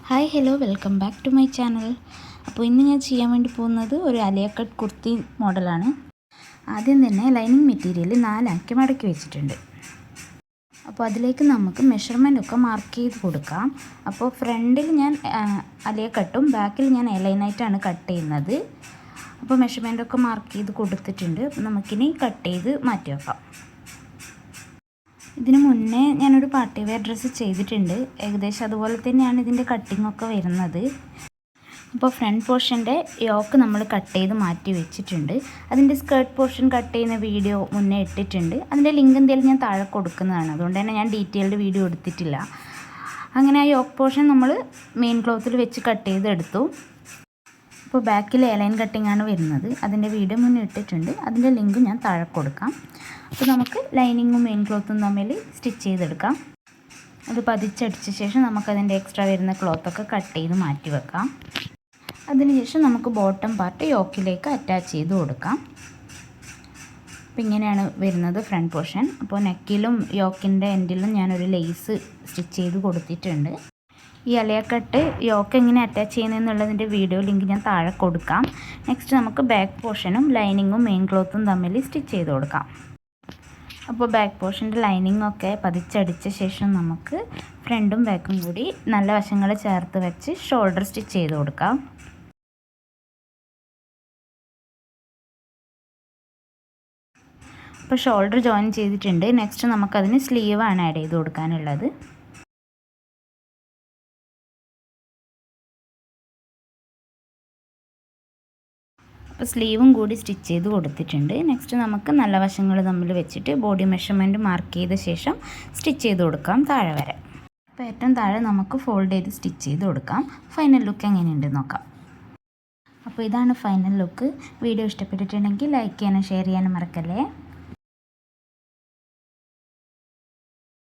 Hi hello welcome back to my channel. അപ്പോൾ ഇന്ന് ഞാൻ ചെയ്യാൻ വേണ്ടി പോകുന്നത് ഒരു അലിയ കട്ട് കുർത്തി മോഡലാണ്. ആദ്യം തന്നെ ലൈനിങ് മെറ്റീരിയൽ 4 മടക്കി വെച്ചിട്ടുണ്ട്. അപ്പോൾ അതിലേക്ക് നമുക്ക് മെഷർമെൻറ്റൊക്കെ മാർക്ക് ചെയ്ത് കൊടുക്കാം. അപ്പോൾ ഫ്രണ്ടിൽ ഞാൻ അലിയ കട്ടും ബാക്കിൽ ഞാൻ എലൈനായിട്ടാണ് കട്ട് ചെയ്യുന്നത്. അപ്പോൾ മെഷർമെൻറ്റൊക്കെ മാർക്ക് ചെയ്ത് കൊടുത്തിട്ടുണ്ട്. അപ്പോൾ നമുക്കിനി കട്ട് ചെയ്ത് മാറ്റി വെക്കാം. ഇതിനു മുന്നേ ഞാനൊരു പാർട്ടി വെയർ ഡ്രസ്സ് ചെയ്തിട്ടുണ്ട്. ഏകദേശം അതുപോലെ തന്നെയാണ് ഇതിൻ്റെ കട്ടിങ്ങൊക്കെ വരുന്നത്. അപ്പോൾ ഫ്രണ്ട് പോർഷൻ്റെ യോക്ക് നമ്മൾ കട്ട് ചെയ്ത് മാറ്റി വെച്ചിട്ടുണ്ട്. അതിൻ്റെ സ്കേർട്ട് പോർഷൻ കട്ട് ചെയ്യുന്ന വീഡിയോ മുന്നേ ഇട്ടിട്ടുണ്ട്. അതിൻ്റെ ലിങ്ക് എന്തെങ്കിലും ഞാൻ താഴെ കൊടുക്കുന്നതാണ്. അതുകൊണ്ട് തന്നെ ഞാൻ ഡീറ്റെയിൽഡ് വീഡിയോ എടുത്തിട്ടില്ല. അങ്ങനെ ആ യോക്ക് പോർഷൻ നമ്മൾ മെയിൻ ക്ലോത്തിൽ വെച്ച് കട്ട് ചെയ്തെടുത്തു. അപ്പോൾ ബാക്കിൽ എലൈൻ കട്ടിംഗ് ആണ് വരുന്നത്. അതിൻ്റെ വീഡിയോ മുന്നേ ഇട്ടിട്ടുണ്ട്. അതിൻ്റെ ലിങ്ക് ഞാൻ താഴെ കൊടുക്കാം. അപ്പോൾ നമുക്ക് ലൈനിങ്ങും മെയിൻ ക്ലോത്തും തമ്മിൽ സ്റ്റിച്ച് ചെയ്തെടുക്കാം. അത് പതിച്ചടിച്ച ശേഷം നമുക്കതിൻ്റെ എക്സ്ട്രാ വരുന്ന ക്ലോത്തൊക്കെ കട്ട് ചെയ്ത് മാറ്റി വെക്കാം. അതിനുശേഷം നമുക്ക് ബോട്ടം പാർട്ട് യോക്കിലേക്ക് അറ്റാച്ച് ചെയ്ത് കൊടുക്കാം. അപ്പോൾ ഇങ്ങനെയാണ് വരുന്നത് ഫ്രണ്ട് പോർഷൻ. അപ്പോൾ നെക്കിലും യോക്കിൻ്റെ എൻഡിലും ഞാനൊരു ലേസ് സ്റ്റിച്ച് ചെയ്ത് കൊടുത്തിട്ടുണ്ട്. ഈ അലിയ കട്ട് യോക്ക് എങ്ങനെ അറ്റാച്ച് ചെയ്യുന്നതെന്നുള്ളതിൻ്റെ വീഡിയോ ലിങ്ക് ഞാൻ താഴെ കൊടുക്കാം. നെക്സ്റ്റ് നമുക്ക് ബാക്ക് പോർഷനും ലൈനിങ്ങും മെയിൻ ക്ലോത്തും തമ്മിൽ സ്റ്റിച്ച് ചെയ്ത് കൊടുക്കാം. അപ്പോൾ ബാക്ക് പോർഷൻ്റെ ലൈനിങ്ങൊക്കെ പതിച്ചടിച്ച ശേഷം നമുക്ക് ഫ്രണ്ടും ബാക്കും കൂടി നല്ല വശങ്ങൾ ചേർത്ത് വെച്ച് ഷോൾഡർ സ്റ്റിച്ച് ചെയ്ത് കൊടുക്കാം. അപ്പോൾ ഷോൾഡർ ജോയിൻ ചെയ്തിട്ടുണ്ട്. നെക്സ്റ്റ് നമുക്കതിന് സ്ലീവാണ് ആഡ് ചെയ്ത് കൊടുക്കാനുള്ളത്. അപ്പോൾ സ്ലീവും കൂടി സ്റ്റിച്ച് ചെയ്ത് കൊടുത്തിട്ടുണ്ട്. നെക്സ്റ്റ് നമുക്ക് നല്ല വശങ്ങൾ തമ്മിൽ വെച്ചിട്ട് ബോഡി മെഷർമെൻറ്റ് മാർക്ക് ചെയ്ത ശേഷം സ്റ്റിച്ച് ചെയ്ത് കൊടുക്കാം താഴെ വരെ. അപ്പോൾ ഏറ്റവും താഴെ നമുക്ക് ഫോൾഡ് ചെയ്ത് സ്റ്റിച്ച് ചെയ്ത് കൊടുക്കാം. ഫൈനൽ ലുക്ക് എങ്ങനെയുണ്ടെന്ന് നോക്കാം. അപ്പോൾ ഇതാണ് ഫൈനൽ ലുക്ക്. വീഡിയോ ഇഷ്ടപ്പെട്ടിട്ടുണ്ടെങ്കിൽ ലൈക്ക് ചെയ്യാനും ഷെയർ ചെയ്യാനും മറക്കല്ലേ.